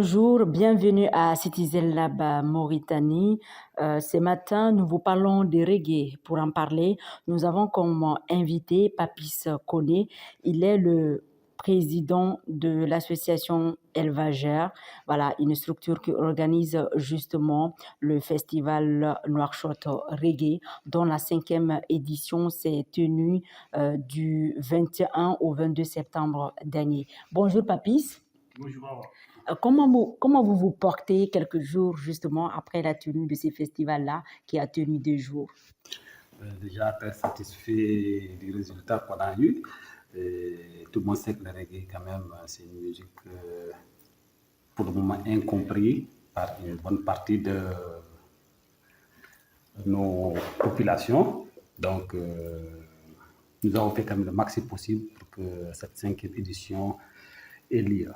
Bonjour, bienvenue à Citizen Lab Mauritanie. Ce matin, nous vous parlons de reggae. Pour en parler, nous avons comme invité Papis Koné. Il est le président de l'association Elvagère, voilà, une structure qui organise justement le festival Nouakchott Reggae, dont la 5e édition s'est tenue du 21 au 22 septembre dernier. Bonjour Papis. Bonjour. Comment vous portez quelques jours justement après la tenue de ces festivals-là qui a tenu 2 jours? Déjà très satisfait du résultat qu'on a eu. Et tout le monde sait que le reggae, quand même, c'est une musique pour le moment incomprise par une bonne partie de nos populations. Donc, nous avons fait quand même le maximum possible pour que cette 5e édition ait lieu.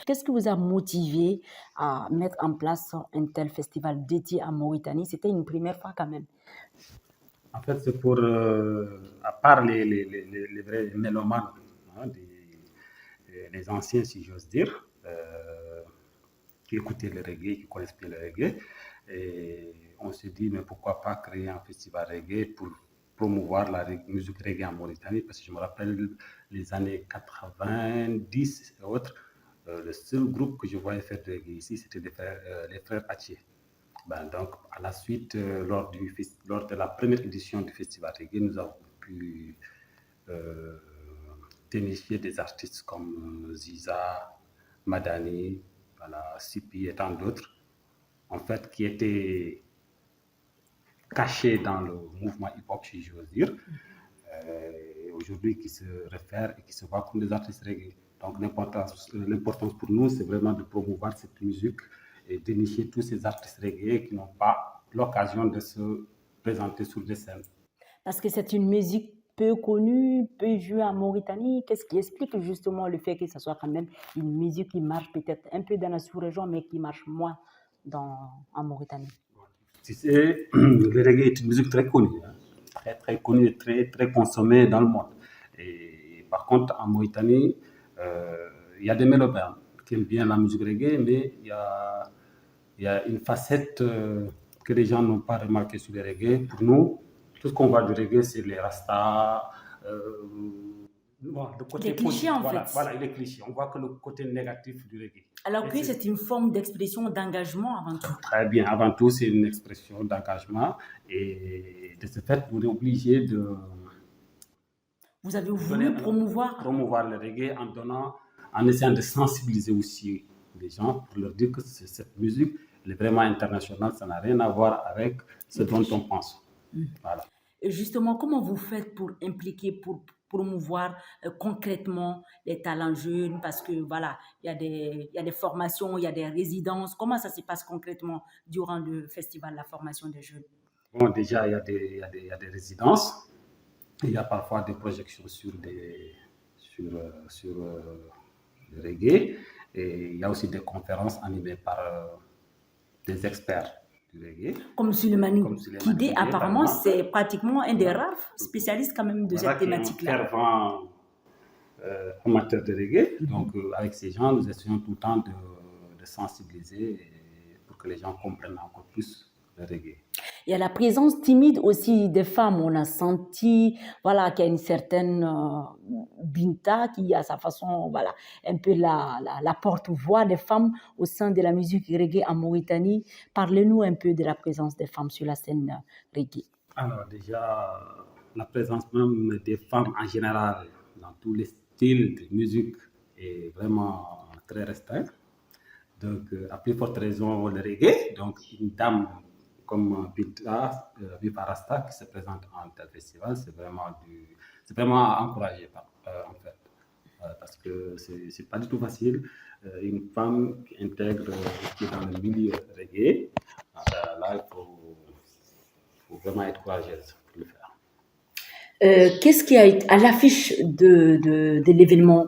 Qu'est-ce qui vous a motivé à mettre en place un tel festival dédié à Mauritanie? C'était une première fois quand même. En fait, c'est pour, à part les vrais mélomanes, hein, les anciens, si j'ose dire, qui écoutaient le reggae, qui connaissent bien le reggae, et on s'est dit, mais pourquoi pas créer un festival reggae pour promouvoir la musique reggae en Mauritanie, parce que je me rappelle les années 90 et autres, le seul groupe que je voyais faire de reggae ici, c'était les frères Haché. Donc, à la suite, lors de la première édition du Festival Reggae, nous avons pu dénicher des artistes comme Ziza, Madani, voilà, Sipi et tant d'autres, en fait, qui étaient cachés dans le mouvement hip-hop, si j'ose dire, et aujourd'hui qui se réfèrent et qui se voient comme des artistes reggae. Donc, l'importance pour nous, c'est vraiment de promouvoir cette musique et dénicher tous ces artistes reggae qui n'ont pas l'occasion de se présenter sur des scènes. Parce que c'est une musique peu connue, peu jouée en Mauritanie. Qu'est-ce qui explique justement le fait que ce soit quand même une musique qui marche peut-être un peu dans la sous-région, mais qui marche moins en Mauritanie? Tu sais, le reggae est une musique très connue, hein, très, très connue et très, très consommée dans le monde. Et par contre, en Mauritanie, il y a des mélomanes qui aiment bien la musique reggae, mais il y a une facette que les gens n'ont pas remarqué sur le reggae. Pour nous, tout ce qu'on voit du reggae, c'est les rastas. Le côté cliché en fait. Voilà, les clichés. On voit que le côté négatif du reggae. Alors que c'est une forme d'expression, d'engagement avant tout. Très bien, avant tout, c'est une expression d'engagement. Et de ce fait, vous êtes obligé de... Vous avez voulu promouvoir le reggae en essayant de sensibiliser aussi les gens pour leur dire que cette musique, elle est vraiment internationale, ça n'a rien à voir avec ce dont on pense. Voilà. Et justement, comment vous faites pour impliquer, pour promouvoir concrètement les talents jeunes? Parce que voilà, il y a des formations, il y a des résidences. Comment ça se passe concrètement durant le festival, la formation des jeunes? Bon, déjà, il y a des résidences. Il y a parfois des projections sur le reggae. Et il y a aussi des conférences animées par des experts du reggae. Comme Souleymane Kidé, apparemment, c'est pratiquement un des rares spécialistes quand même de cette thématique-là. Un fervent amateur de reggae. Donc, avec ces gens, nous essayons tout le temps de sensibiliser pour que les gens comprennent encore plus le reggae. Il y a la présence timide aussi des femmes. On a senti voilà, qu'il y a une certaine Binta qui, à sa façon, voilà, un peu la porte-voix des femmes au sein de la musique reggae en Mauritanie. Parlez-nous un peu de la présence des femmes sur la scène reggae. Alors déjà, la présence même des femmes en général dans tous les styles de musique est vraiment très restreinte. Donc, à plus forte raison, le reggae. Donc, une dame comme Binta Viparasta qui se présente en tel festival, c'est vraiment à encourager en fait, parce que c'est pas du tout facile. Une femme qui intègre, qui est dans le milieu reggae, là il faut vraiment être courageuse pour le faire. Qu'est-ce qui a été à l'affiche de l'événement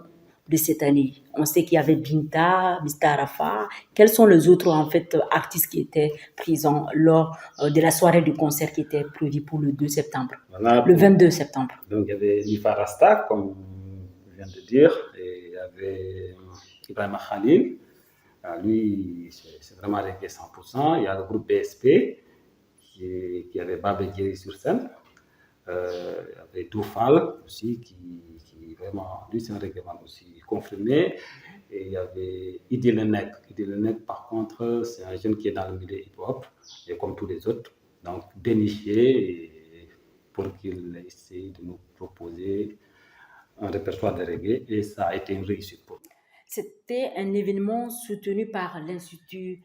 de cette année? On sait qu'il y avait Binta, Mr. Arafa. Quels sont les autres en fait artistes qui étaient présents lors de la soirée du concert qui était prévue pour le 2 septembre, voilà, le 22 septembre? Donc il y avait Nifa Rasta, comme je viens de dire, et il y avait Ibrahim Khalil, Lui, c'est vraiment reggae 100%. Il y a le groupe BSP qui avait Babé Diéry sur scène. Il y avait Doufal aussi, qui vraiment, lui c'est un reggae aussi confirmé. Et il y avait Idi Lenek. Idi Lenek, par contre, c'est un jeune qui est dans le milieu hip-hop, et comme tous les autres, donc déniché pour qu'il essaye de nous proposer un répertoire de reggae, et ça a été une réussite pour nous. C'était un événement soutenu par l'Institut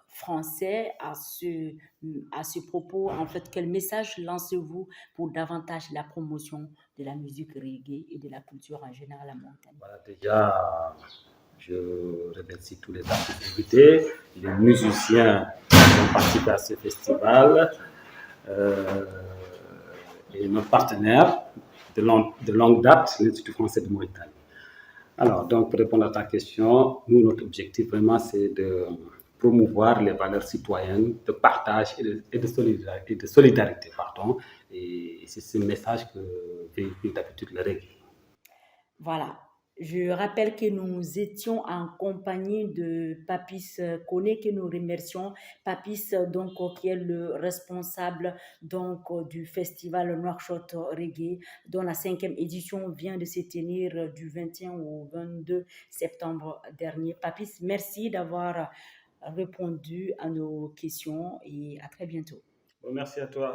français à ce propos. En fait, quel message lancez-vous pour davantage la promotion de la musique reggae et de la culture en général à Mauritanie? Voilà, déjà, je remercie tous les artistes invités, les musiciens qui ont participé à ce festival, et nos partenaires de longue date, l'Institut français de Mauritanie. Alors, donc, pour répondre à ta question, nous, notre objectif vraiment, c'est de promouvoir les valeurs citoyennes de partage et de solidarité. Pardon. Et c'est ce message que véhicule d'habitude le reggae. Voilà. Je rappelle que nous étions en compagnie de Papis Koné, que nous remercions. Papis, donc, qui est le responsable donc, du festival Nouakchott Reggae, dont la 5e édition vient de se tenir du 21 au 22 septembre dernier. Papis, merci d'avoir répondu à nos questions et à très bientôt. Bon, merci à toi.